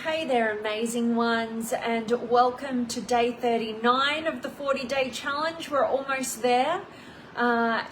Hey there, amazing ones, and welcome to day 39 of the 40-day challenge. We're almost there.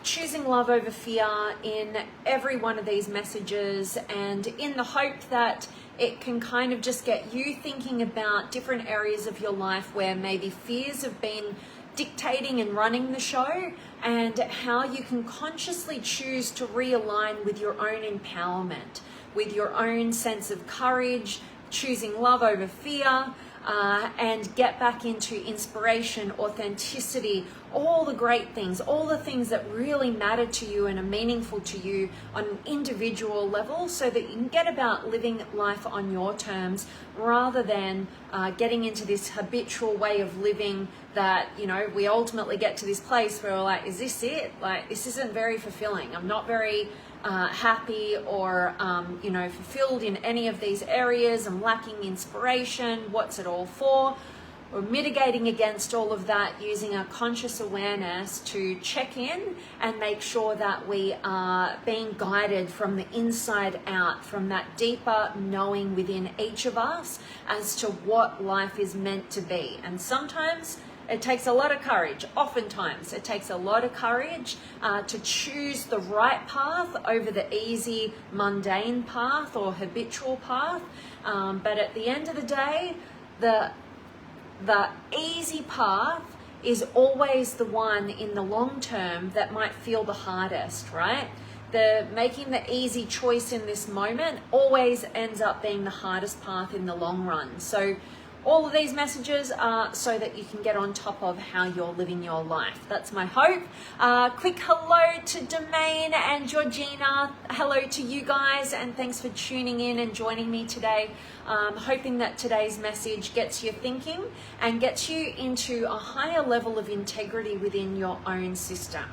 Choosing love over fear in every one of these messages, and in the hope that it can kind of just get you thinking about different areas of your life where maybe fears have been dictating and running the show, and how you can consciously choose to realign with your own empowerment, with your own sense of courage, choosing love over fear, and get back into inspiration, authenticity, all the great things, all the things that really matter to you and are meaningful to you on an individual level, so that you can get about living life on your terms rather than getting into this habitual way of living that, you know, we ultimately get to this place where we're like, is this it? Like, this isn't very fulfilling. I'm not very happy or fulfilled in any of these areas. I'm lacking inspiration. What's it all for? We're mitigating against all of that using our conscious awareness to check in and make sure that we are being guided from the inside out, from that deeper knowing within each of us as to what life is meant to be. And sometimes it takes a lot of courage. Oftentimes, it takes a lot of courage to choose the right path over the easy, mundane path or habitual path. But at the end of the day, the easy path is always the one in the long term that might feel the hardest, right? Making the easy choice in this moment always ends up being the hardest path in the long run. So all of these messages are so that you can get on top of how you're living your life. That's my hope. Quick hello to Domain and Georgina. Hello to you guys, and thanks for tuning in and joining me today. Hoping that today's message gets you thinking and gets you into a higher level of integrity within your own system.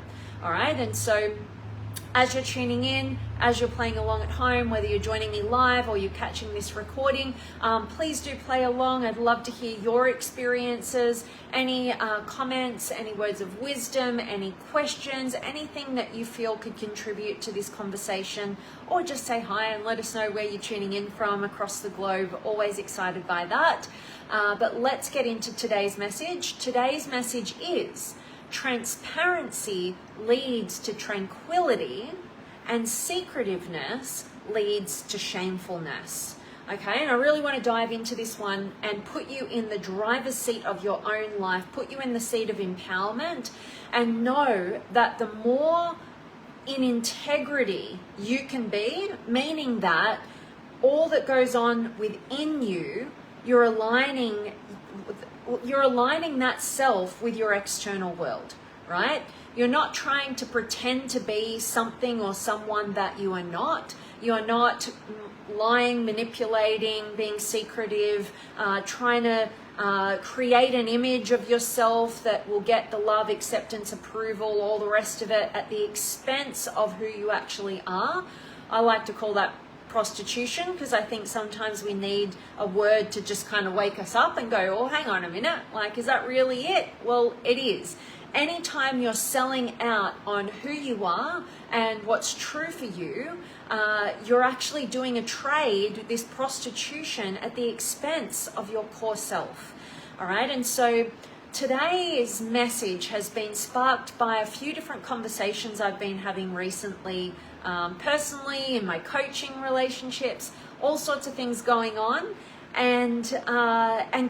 All right, and so as you're tuning in, as you're playing along at home, whether you're joining me live or you're catching this recording, please do play along. I'd love to hear your experiences, any comments, any words of wisdom, any questions, anything that you feel could contribute to this conversation, or just say hi and let us know where you're tuning in from across the globe. Always excited by that. But let's get into today's message. Today's message is: transparency leads to tranquility, and secretiveness leads to shamefulness. Okay, and I really want to dive into this one and put you in the driver's seat of your own life, put you in the seat of empowerment, and know that the more in integrity you can be, meaning that all that goes on within you, you're aligning that self with your external world, right? You're not trying to pretend to be something or someone that you are not. You are not lying, manipulating, being secretive, trying to create an image of yourself that will get the love, acceptance, approval, all the rest of it at the expense of who you actually are. I like to call that prostitution, because I think sometimes we need a word to just kind of wake us up and go, oh, hang on a minute, like, is that really it? Well, it is. Anytime you're selling out on who you are and what's true for you, you're actually doing a trade, this prostitution, at the expense of your core self. All right, and so today's message has been sparked by a few different conversations I've been having recently, personally, in my coaching relationships, all sorts of things going on, and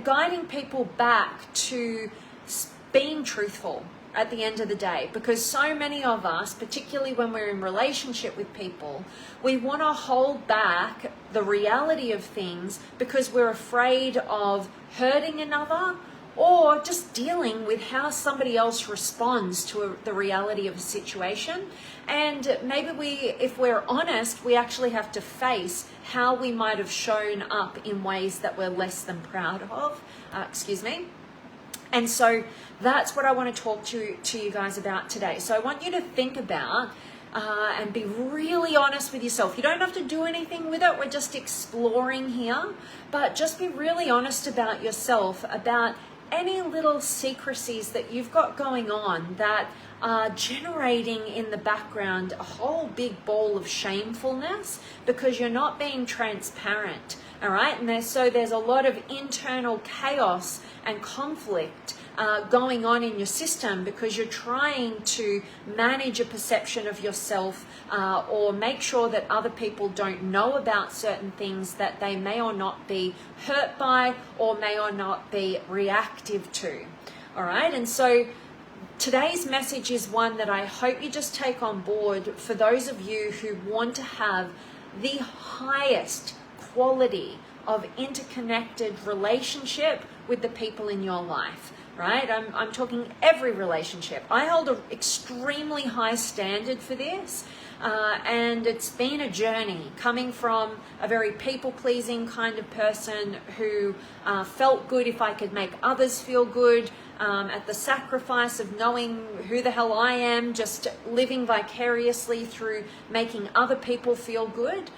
guiding people back to being truthful at the end of the day. Because so many of us, particularly when we're in relationship with people, we want to hold back the reality of things because we're afraid of hurting another, or just dealing with how somebody else responds to the reality of a situation. And maybe if we're honest, we actually have to face how we might have shown up in ways that we're less than proud of. And so that's what I want to talk to you guys about today. So I want you to think about and be really honest with yourself. You don't have to do anything with it. We're just exploring here. But just be really honest about yourself, about any little secrecies that you've got going on that are generating in the background a whole big ball of shamefulness because you're not being transparent, all right? And so there's a lot of internal chaos and conflict going on in your system because you're trying to manage a perception of yourself or make sure that other people don't know about certain things that they may or not be hurt by or may or not be reactive to. All right, and so today's message is one that I hope you just take on board for those of you who want to have the highest quality of interconnected relationship with the people in your life. Right? I'm talking every relationship. I hold an extremely high standard for this, and it's been a journey coming from a very people-pleasing kind of person who felt good if I could make others feel good, at the sacrifice of knowing who the hell I am, just living vicariously through making other people feel good,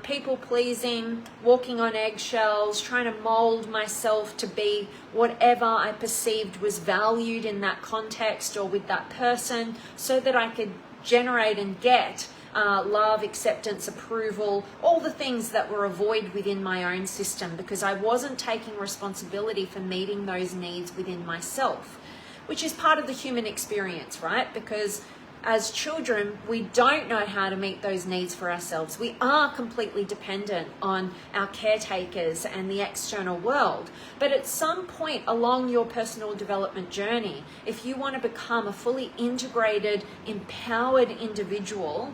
people-pleasing, walking on eggshells, trying to mold myself to be whatever I perceived was valued in that context or with that person so that I could generate and get love, acceptance, approval, all the things that were a void within my own system because I wasn't taking responsibility for meeting those needs within myself, which is part of the human experience, right? Because as children, we don't know how to meet those needs for ourselves. We are completely dependent on our caretakers and the external world. But at some point along your personal development journey, if you want to become a fully integrated, empowered individual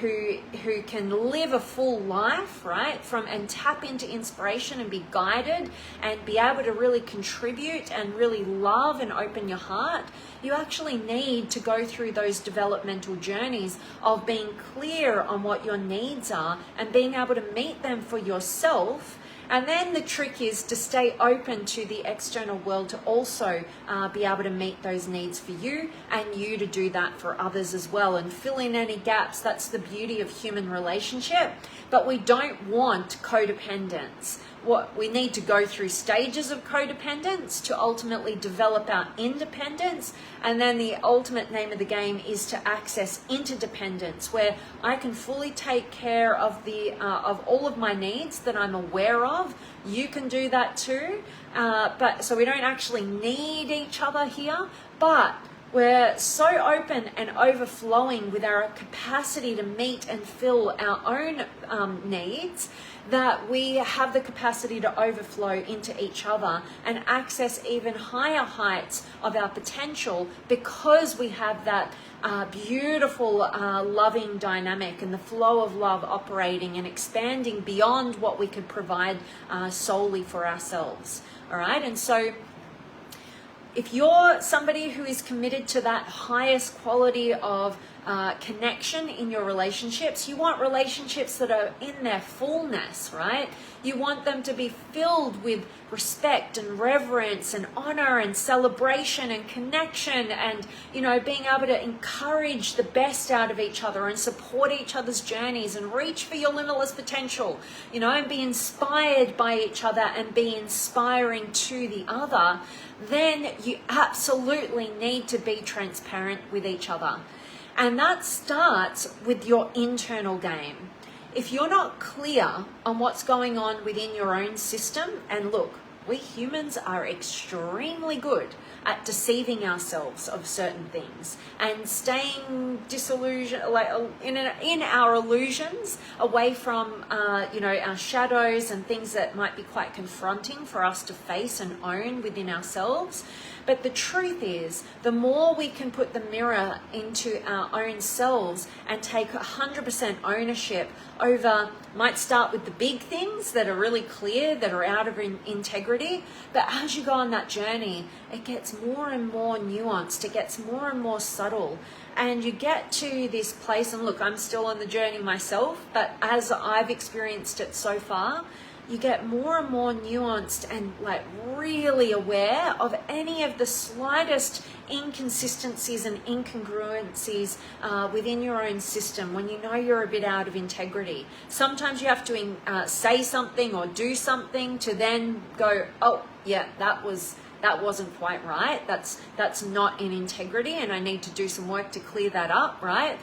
who can live a full life, right, and tap into inspiration and be guided and be able to really contribute and really love and open your heart, you actually need to go through those developmental journeys of being clear on what your needs are and being able to meet them for yourself. And then the trick is to stay open to the external world to also be able to meet those needs for you and you to do that for others as well and fill in any gaps. That's the beauty of human relationship. But we don't want codependence. What we need to go through stages of codependence to ultimately develop our independence, and then the ultimate name of the game is to access interdependence, where I can fully take care of of all of my needs that I'm aware of. You can do that too, but so we don't actually need each other here, but we're so open and overflowing with our capacity to meet and fill our own needs that we have the capacity to overflow into each other and access even higher heights of our potential because we have that beautiful loving dynamic and the flow of love operating and expanding beyond what we could provide solely for ourselves. All right, and so if you're somebody who is committed to that highest quality of connection in your relationships, you want relationships that are in their fullness, right? You want them to be filled with respect and reverence and honor and celebration and connection and, you know, being able to encourage the best out of each other and support each other's journeys and reach for your limitless potential, you know, and be inspired by each other and be inspiring to the other. Then you absolutely need to be transparent with each other. And that starts with your internal game. If you're not clear on what's going on within your own system, and look, we humans are extremely good at deceiving ourselves of certain things and staying disillusioned, like in our illusions, away from our shadows and things that might be quite confronting for us to face and own within ourselves. But the truth is, the more we can put the mirror into our own selves and take 100% ownership over, might start with the big things that are really clear, that are out of integrity, but as you go on that journey, it gets more and more nuanced, it gets more and more subtle, and you get to this place, and look, I'm still on the journey myself, but as I've experienced it so far, you get more and more nuanced and like really aware of any of the slightest inconsistencies and incongruencies within your own system when you know you're a bit out of integrity. Sometimes you have to say something or do something to then go, oh yeah, that was that wasn't quite right. That's not in integrity, and I need to do some work to clear that up, right?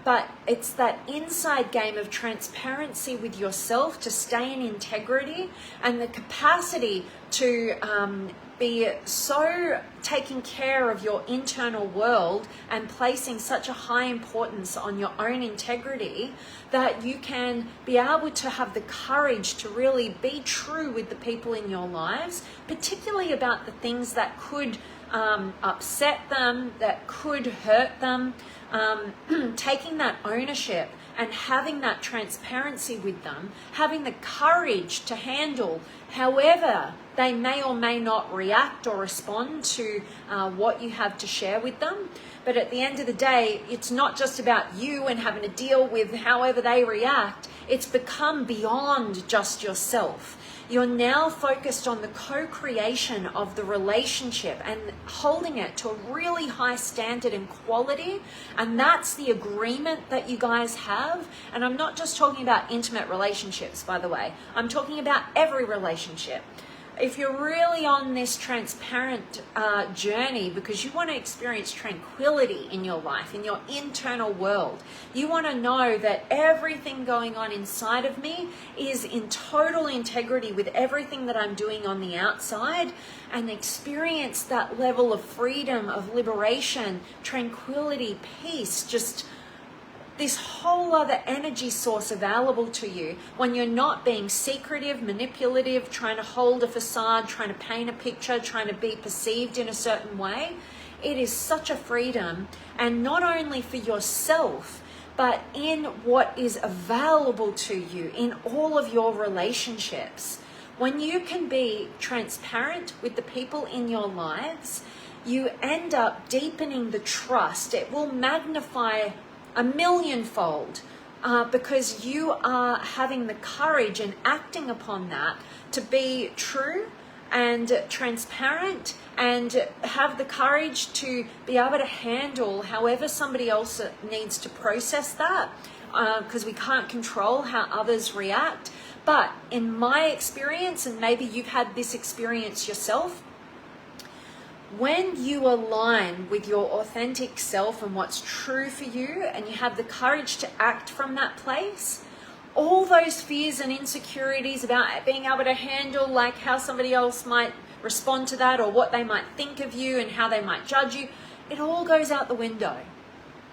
But it's that inside game of transparency with yourself to stay in integrity, and the capacity to be so taking care of your internal world and placing such a high importance on your own integrity that you can be able to have the courage to really be true with the people in your lives, particularly about the things that could upset them, that could hurt them. Taking that ownership and having that transparency with them, having the courage to handle however they may or may not react or respond to what you have to share with them. But at the end of the day, it's not just about you and having to deal with however they react. It's become beyond just yourself. You're now focused on the co-creation of the relationship and holding it to a really high standard and quality. And that's the agreement that you guys have. And I'm not just talking about intimate relationships, by the way. I'm talking about every relationship. If you're really on this transparent journey because you want to experience tranquility in your life, in your internal world, you want to know that everything going on inside of me is in total integrity with everything that I'm doing on the outside, and experience that level of freedom, of liberation, tranquility, peace, just this whole other energy source available to you when you're not being secretive, manipulative, trying to hold a facade, trying to paint a picture, trying to be perceived in a certain way. It is such a freedom, and not only for yourself, but in what is available to you in all of your relationships. When you can be transparent with the people in your lives, you end up deepening the trust. It will magnify a millionfold because you are having the courage and acting upon that to be true and transparent, and have the courage to be able to handle however somebody else needs to process that, because we can't control how others react. But in my experience, and maybe you've had this experience yourself, when you align with your authentic self and what's true for you, and you have the courage to act from that place, all those fears and insecurities about being able to handle like how somebody else might respond to that, or what they might think of you and how they might judge you, it all goes out the window,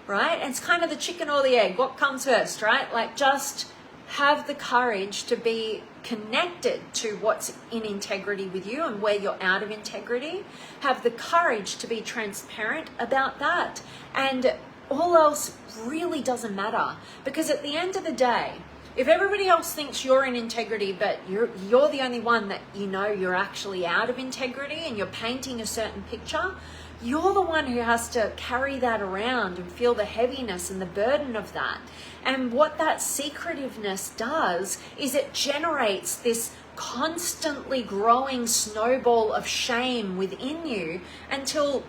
right? And it's kind of the chicken or the egg. What comes first, right? Like, just have the courage to be connected to what's in integrity with you and where you're out of integrity. Have the courage to be transparent about that, and all else really doesn't matter, because at the end of the day, if everybody else thinks you're in integrity but you're the only one that you know you're actually out of integrity, and you're painting a certain picture, you're the one who has to carry that around and feel the heaviness and the burden of that. And what that secretiveness does is it generates this constantly growing snowball of shame within you until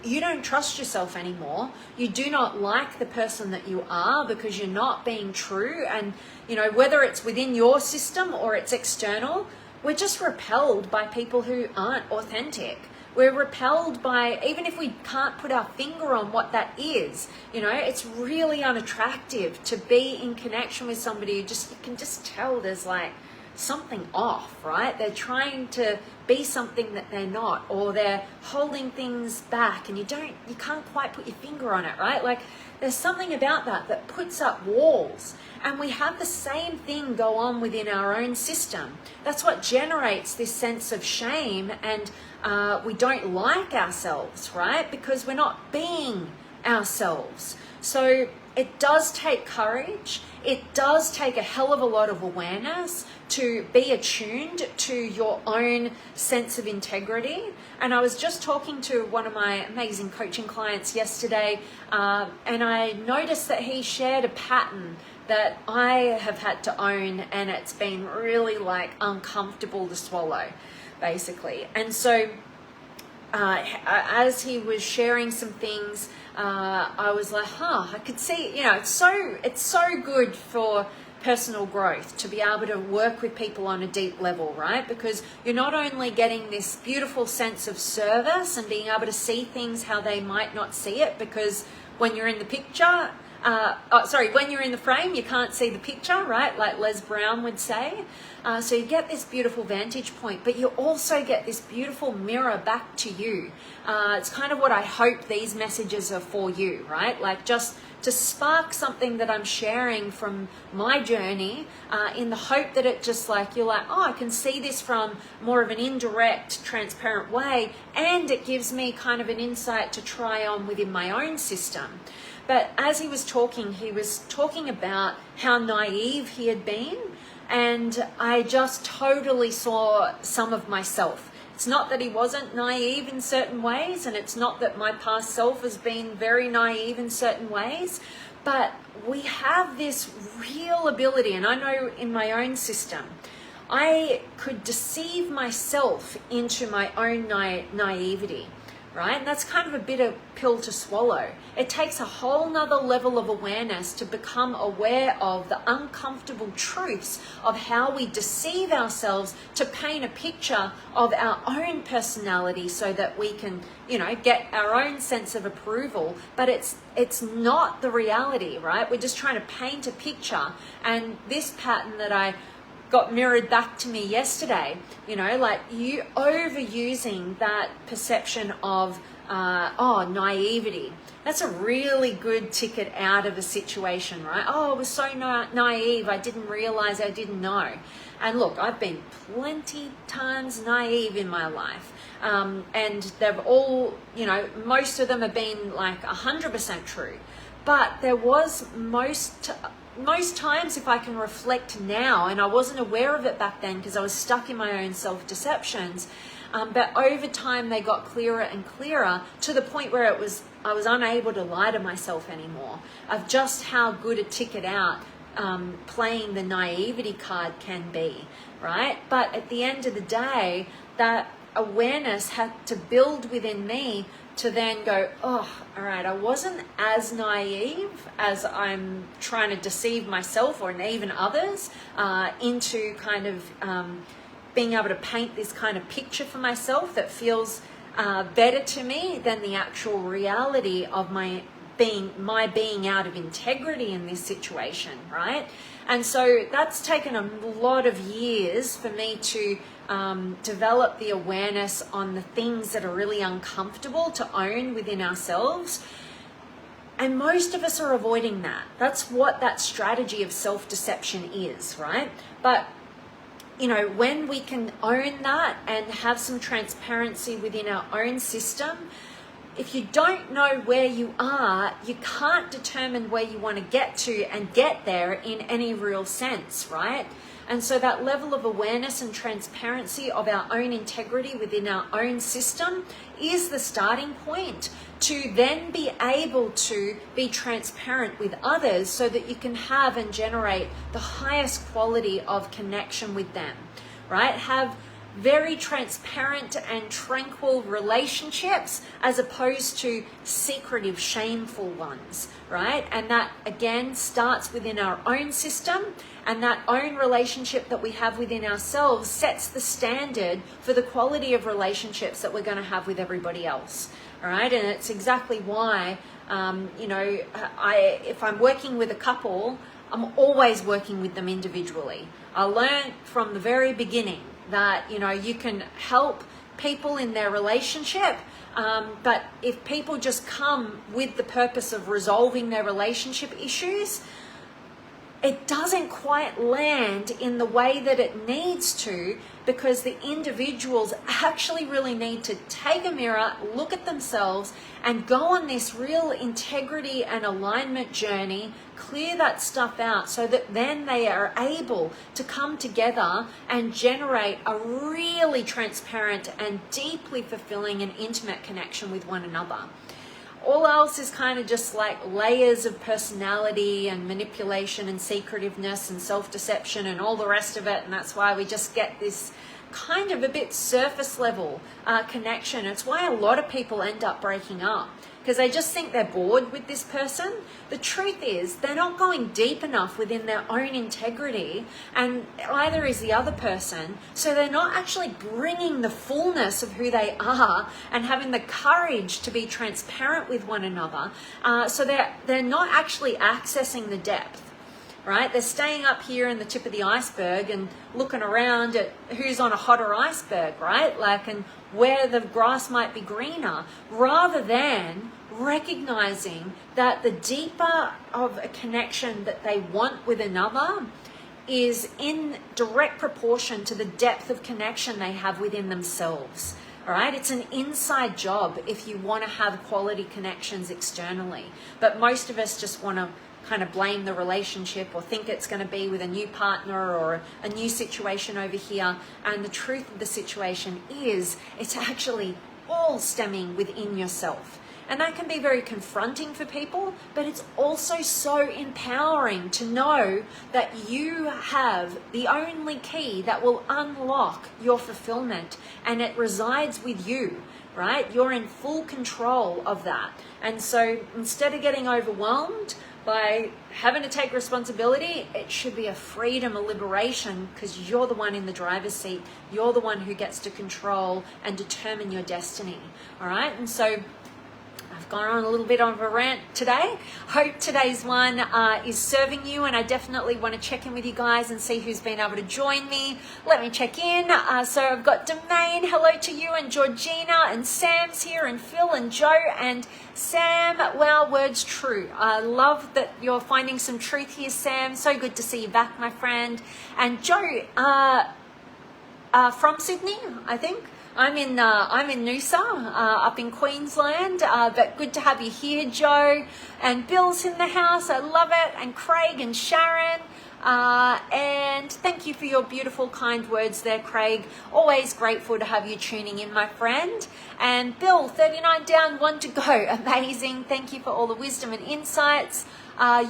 you don't trust yourself anymore. You do not like the person that you are because you're not being true. And, you know, whether it's within your system or it's external, we're just repelled by people who aren't authentic. We're repelled by, even if we can't put our finger on what that is, you know, it's really unattractive to be in connection with somebody who you can just tell there's like something off, right? They're trying to be something that they're not, or they're holding things back and you can't quite put your finger on it, right? Like, there's something about that puts up walls. And we have the same thing go on within our own system. That's what generates this sense of shame, and we don't like ourselves, right? Because we're not being ourselves. So it does take courage. It does take a hell of a lot of awareness to be attuned to your own sense of integrity. And I was just talking to one of my amazing coaching clients yesterday, and I noticed that he shared a pattern that I have had to own, and it's been really like uncomfortable to swallow, basically. And so as he was sharing some things, I was like, I could see, you know, it's so good for personal growth, to be able to work with people on a deep level, right? Because you're not only getting this beautiful sense of service and being able to see things how they might not see it, because when you're in the picture, when you're in the frame, you can't see the picture, right? Like Les Brown would say. So you get this beautiful vantage point, but you also get this beautiful mirror back to you. It's kind of what I hope these messages are for you, right? Like just to spark something that I'm sharing from my journey, in the hope that it just like, you're like, oh, I can see this from more of an indirect, transparent way, and it gives me kind of an insight to try on within my own system. But as he was talking about how naive he had been, and I just totally saw some of myself. It's not that he wasn't naive in certain ways, and it's not that my past self has been very naive in certain ways, but we have this real ability, and I know in my own system, I could deceive myself into my own naivety. Right? And that's kind of a bitter pill to swallow. It takes a whole nother level of awareness to become aware of the uncomfortable truths of how we deceive ourselves to paint a picture of our own personality so that we can, get our own sense of approval. But it's not the reality, right? We're just trying to paint a picture. And this pattern that I got mirrored back to me yesterday, like you overusing that perception of naivety. That's a really good ticket out of a situation, right? Oh, I was so naive, I didn't realize, I didn't know. And look, I've been plenty times naive in my life, and they've all, most of them have been like 100% true, but there was most times, if I can reflect now, and I wasn't aware of it back then because I was stuck in my own self-deceptions, but over time they got clearer and clearer to the point where I was unable to lie to myself anymore, of just how good a ticket out playing the naivety card can be, right? But at the end of the day, that awareness had to build within me to then go, oh, all right, I wasn't as naive as I'm trying to deceive myself or even others into kind of being able to paint this kind of picture for myself that feels better to me than the actual reality of my being out of integrity in this situation, right? And so that's taken a lot of years for me to develop the awareness on the things that are really uncomfortable to own within ourselves. And most of us are avoiding that. That's what that strategy of self-deception is, right? But when we can own that and have some transparency within our own system, if you don't know where you are, you can't determine where you want to get to and get there in any real sense, right? And so that level of awareness and transparency of our own integrity within our own system is the starting point to then be able to be transparent with others so that you can have and generate the highest quality of connection with them, right? Have very transparent and tranquil relationships as opposed to secretive, shameful ones, right? And that again starts within our own system, and that own relationship that we have within ourselves sets the standard for the quality of relationships that we're going to have with everybody else, all right? And it's exactly why, if I'm working with a couple, I'm always working with them individually. I learned from the very beginning that, you can help people in their relationship, but if people just come with the purpose of resolving their relationship issues, it doesn't quite land in the way that it needs to, because the individuals actually really need to take a mirror, look at themselves, and go on this real integrity and alignment journey, clear that stuff out so that then they are able to come together and generate a really transparent and deeply fulfilling and intimate connection with one another. All else is kind of just like layers of personality and manipulation and secretiveness and self-deception and all the rest of it, and that's why we just get this kind of a bit surface level connection. It's why a lot of people end up breaking up, because they just think they're bored with this person. The truth is they're not going deep enough within their own integrity, and either is the other person. So they're not actually bringing the fullness of who they are and having the courage to be transparent with one another. So they're not actually accessing the depth. Right? They're staying up here in the tip of the iceberg and looking around at who's on a hotter iceberg, right? Like, and where the grass might be greener, rather than recognizing that the deeper of a connection that they want with another is in direct proportion to the depth of connection they have within themselves. All right, it's an inside job if you want to have quality connections externally, but most of us just want to kind of blame the relationship or think it's going to be with a new partner or a new situation over here. And the truth of the situation is it's actually all stemming within yourself. And that can be very confronting for people, but it's also so empowering to know that you have the only key that will unlock your fulfillment, and it resides with you, right? You're in full control of that. And so instead of getting overwhelmed by having to take responsibility, it should be a freedom, a liberation, because you're the one in the driver's seat. You're the one who gets to control and determine your destiny. All right. And so I've gone on a little bit of a rant today. Hope today's one is serving you, and I definitely want to check in with you guys and see who's been able to join me. Let me check in. So I've got Domain, hello to you, and Georgina, and Sam's here, and Phil, and Joe, and Sam. Wow, words true. I love that you're finding some truth here, Sam. So good to see you back, my friend. And Joe, from Sydney, I think. I'm in Noosa, up in Queensland, but good to have you here, Joe. And Bill's in the house, I love it. And Craig and Sharon. And thank you for your beautiful, kind words there, Craig. Always grateful to have you tuning in, my friend. And Bill, 39 down, 1 to go. Amazing. Thank you for all the wisdom and insights.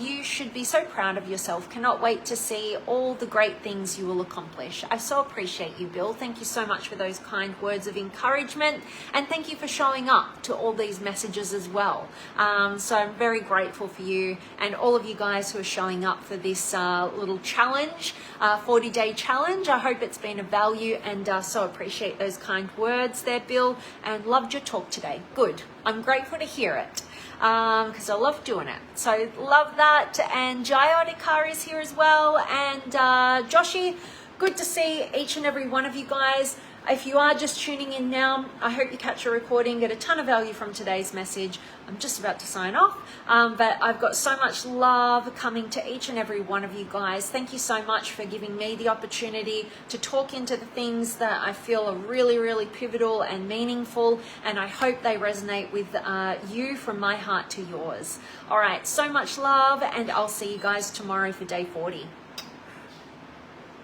You should be so proud of yourself. Cannot wait to see all the great things you will accomplish. I so appreciate you, Bill. Thank you so much for those kind words of encouragement. And thank you for showing up to all these messages as well. So I'm very grateful for you and all of you guys who are showing up for this little challenge, 40-day challenge. I hope it's been of value, and so appreciate those kind words there, Bill, and loved your talk today. Good. I'm grateful to hear it. Because I love doing it. So love that. And Jayodikar is here as well. And Joshi, good to see each and every one of you guys. If you are just tuning in now, I hope you catch a recording, get a ton of value from today's message. I'm just about to sign off, but I've got so much love coming to each and every one of you guys. Thank you so much for giving me the opportunity to talk into the things that I feel are really, really pivotal and meaningful, and I hope they resonate with you from my heart to yours. All right, so much love, and I'll see you guys tomorrow for day 40.